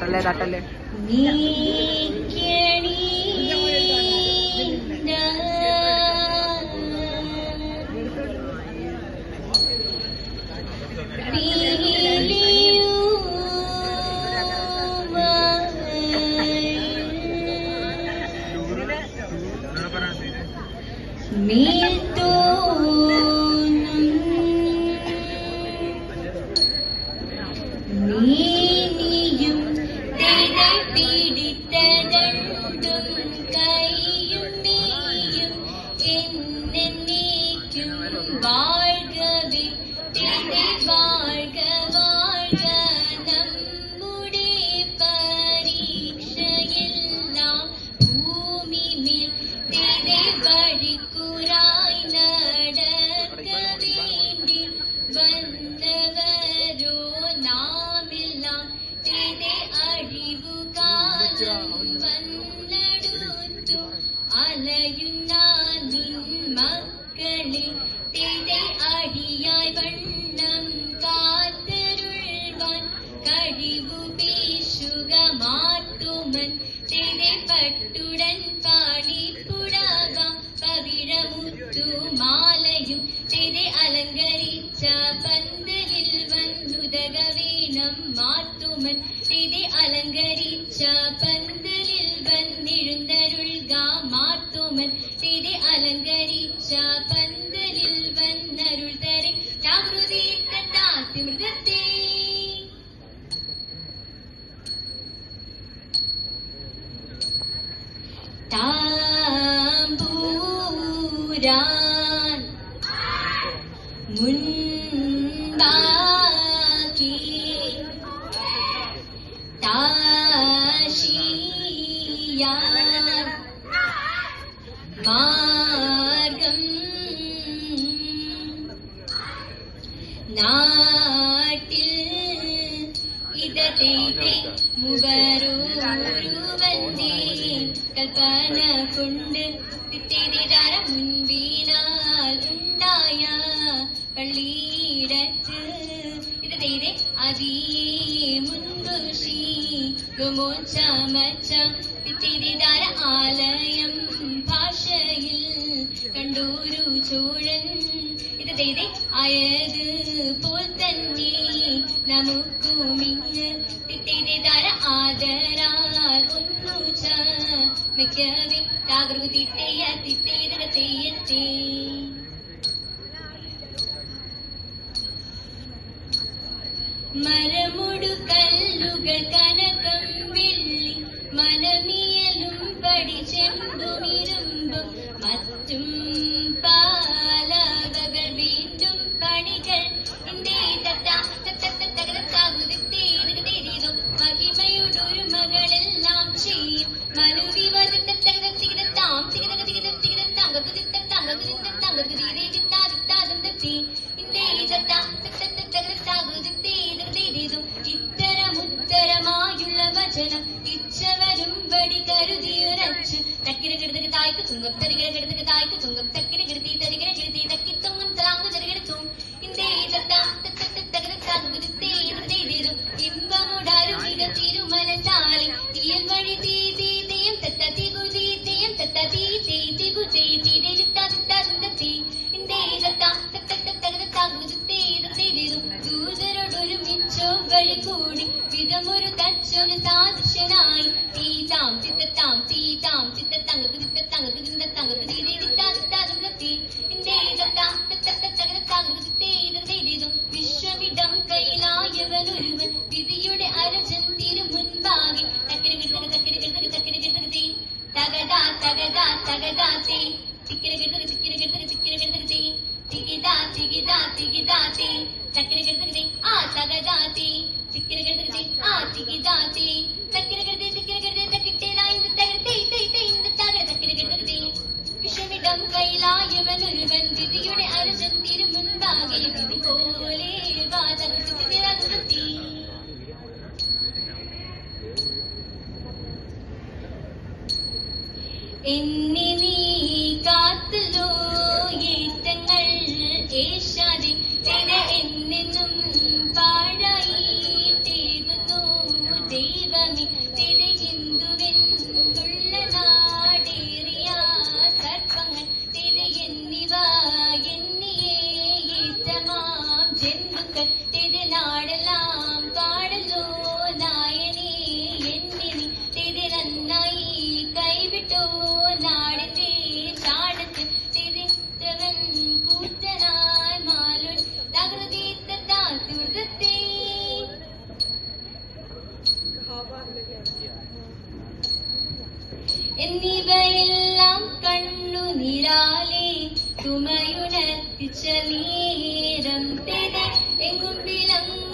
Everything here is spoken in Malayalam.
തട്ടല്ലേ നീയും പിടിത്തതും കൈയും നീയും എന്നേക്കും വാഴ്കവേ വാഴ്ക വാഴ്ക നമ്മുടെ പരീക്ഷയെല്ലാം ഭൂമിമേൽ വഴിക്കുറായി നടക്ക വേണ്ടി വന്നവരോ നാമെല്ലാം അഴിവുകാലം വന്നടുത്തു അലയുന്ന നിൻ മക്കളെ അടിയായി വണ്ണം കാത്തരുൾവാൻ കഴിവു പേശുക മാത്തുമൻ പട്ടുടൻ പാണിപ്പുടവ പവിഴമുത്തു മാലയും അലങ്കരിച്ച പന്തലിൽ വന്നുതക വേണം മാത്തുമൻ അലങ്കരിച്ച പന്തലിൽ വന്നെഴുന്നരുൾക മാത്തുമൻ അലങ്കരിച്ച പന്തലിൽ വന്നരുൾ തരെ ജാഗൃതി മൃഗത്തെ താമ്പൂരാൻ മുൻപാക്കി താശിയാൻ മാർഗം നാട്ടിൽ ഇതേ മുവരൂരുവന്റെ കൽപ്പന കൊണ്ട് തിരിതാര മുൻപിനാൽ ഉണ്ടായ പള്ളിയിടത്ത് ഇതേ അതിയെ മുൻപ് ഗമോച്ചമച്ച തിരിതാര ആലയം ഭാഷയിൽ കണ്ടൂരു ചോഴൻ ഇതേ ആയത് പോൽ തന്നെ നമുക്കുമിങ്ങ് തിരിതാര ആദരാൽ ഒന്നു ചമയ്ക്കവേ ജാഗൃതി തെയ്യത്തെ മരമുടു കല്ലുകൾ കനകം വെള്ളി മനമിയലും പടി ചെമ്പുമിരുമ്പും മറ്റും പാലവകൾ വീണ്ടും പണികൾ മഹിമയുടൊരു മകളെല്ലാം ചെയ്യും ഇത്തരമുത്തരമായുള്ള വചനം ഇച്ഛവരും വടി കരുതിയുറച്ച് തക്കിരകിടതക്ക് തായ്ക്ക് തുങ്കം തരികിടകിടതക്ക് തായ്ക്ക് തുങ്കം തക്കിരകിടത്തി തരികിടകിടത്തി തക്കിത്തൊങ്ങും താങ്ങു തരികിടത്തും ഇമ്പമുടാരുമിക തിരുമനസാലി തീയൽ വഴി തീയം തത്തീകുതീയം ദൂതരോടൊരുമിച്ചോ വഴി കൂടി വിധമൊരു തച്ചൊരു സാദൃശ്യനായി തീതാം വിശ്വമിടം കയ്യിലായവനൊരുവൻ വിധിയുടെ അരജൻ തിരു മുൻപാകെ വിഷമിടം കയ്യിലായവനൊരുവൻ വിധിയുടെ അരജൻ തിരു മുൻപാകെ വിധി പോലെ എന്നെ നീ കാത്തല്ലോ ഏറ്റങ്ങൾ ഏശാതെ എന്നെന്നും പാഴായിട്ടേകുന്നു ദൈവമേ ജന്തുക്കൾ തിരുനാടെല്ലാം കാടല്ലോ നായനെ എന്നിനി തിരുനന്നായി കൈവിട്ടോ നാടിന്റെ ചാടത്തിൽ തിരിച്ചവൻ കൂറ്റനായി മാലൊരു തകൃതി സുഹൃത്തെ എന്നിവയെല്ലാം കണ്ണുനീരാലെ തുമയുണർത്തിച്ച നേരം എങ്ങും വിളങ്ങും